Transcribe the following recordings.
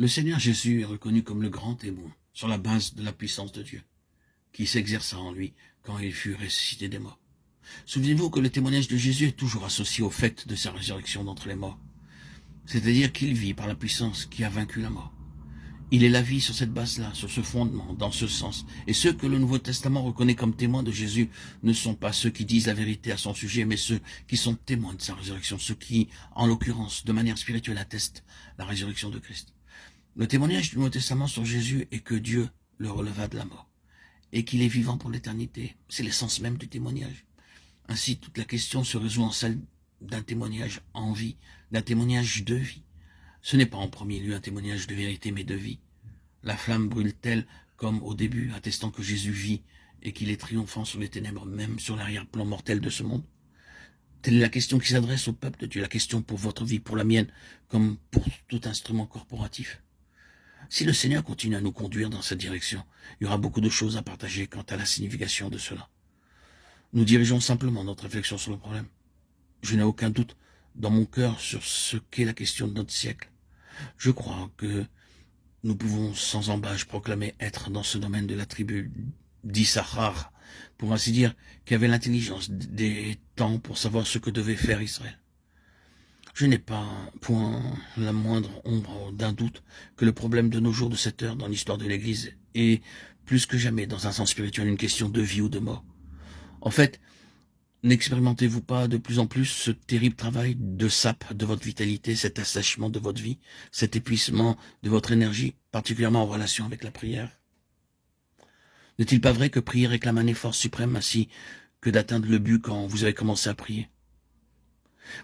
Le Seigneur Jésus est reconnu comme le grand témoin sur la base de la puissance de Dieu, qui s'exerça en lui quand il fut ressuscité des morts. Souvenez-vous que le témoignage de Jésus est toujours associé au fait de sa résurrection d'entre les morts, c'est-à-dire qu'il vit par la puissance qui a vaincu la mort. Il est la vie sur cette base-là, sur ce fondement, dans ce sens. Et ceux que le Nouveau Testament reconnaît comme témoins de Jésus ne sont pas ceux qui disent la vérité à son sujet, mais ceux qui sont témoins de sa résurrection, ceux qui, en l'occurrence, de manière spirituelle, attestent la résurrection de Christ. Le témoignage du Nouveau Testament sur Jésus est que Dieu le releva de la mort et qu'il est vivant pour l'éternité. C'est l'essence même du témoignage. Ainsi, toute la question se résout en celle d'un témoignage en vie, d'un témoignage de vie. Ce n'est pas en premier lieu un témoignage de vérité, mais de vie. La flamme brûle-t-elle comme au début, attestant que Jésus vit et qu'il est triomphant sur les ténèbres, même sur l'arrière-plan mortel de ce monde? Telle est la question qui s'adresse au peuple de Dieu, la question pour votre vie, pour la mienne, comme pour tout instrument corporatif. Si le Seigneur continue à nous conduire dans cette direction, il y aura beaucoup de choses à partager quant à la signification de cela. Nous dirigeons simplement notre réflexion sur le problème. Je n'ai aucun doute dans mon cœur sur ce qu'est la question de notre siècle. Je crois que nous pouvons sans embâche proclamer être dans ce domaine de la tribu d'Issachar, pour ainsi dire, qui avait l'intelligence des temps pour savoir ce que devait faire Israël. Je n'ai pas point la moindre ombre d'un doute que le problème de nos jours de cette heure dans l'histoire de l'Église est plus que jamais dans un sens spirituel une question de vie ou de mort. En fait, n'expérimentez-vous pas de plus en plus ce terrible travail de sape de votre vitalité, cet assèchement de votre vie, cet épuisement de votre énergie, particulièrement en relation avec la prière? N'est-il pas vrai que prier réclame un effort suprême ainsi que d'atteindre le but quand vous avez commencé à prier?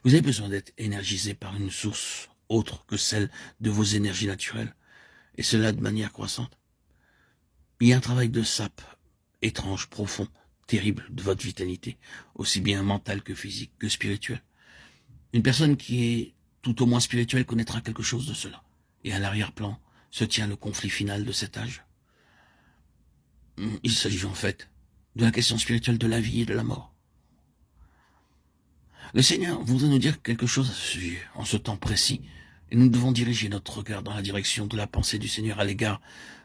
Vous avez besoin d'être énergisé par une source autre que celle de vos énergies naturelles, et cela de manière croissante. Il y a un travail de sape étrange, profond, terrible de votre vitalité, aussi bien mentale que physique, que spirituelle. Une personne qui est tout au moins spirituelle connaîtra quelque chose de cela. Et à l'arrière-plan se tient le conflit final de cet âge. Il s'agit en fait de la question spirituelle de la vie et de la mort. Le Seigneur voudrait nous dire quelque chose à ce sujet, en ce temps précis, et nous devons diriger notre regard dans la direction de la pensée du Seigneur à l'égard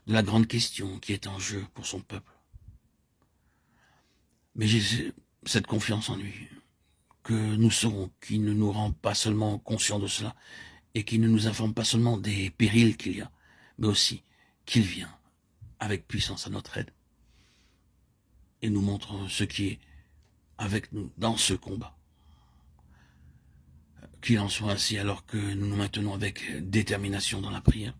de la grande question qui est en jeu pour son peuple. Mais j'ai cette confiance en lui, que nous saurons, qui ne nous rend pas seulement conscients de cela, et qui ne nous informe pas seulement des périls qu'il y a, mais aussi qu'il vient avec puissance à notre aide, et nous montre ce qui est avec nous dans ce combat. Qu'il en soit ainsi alors que nous nous maintenons avec détermination dans la prière.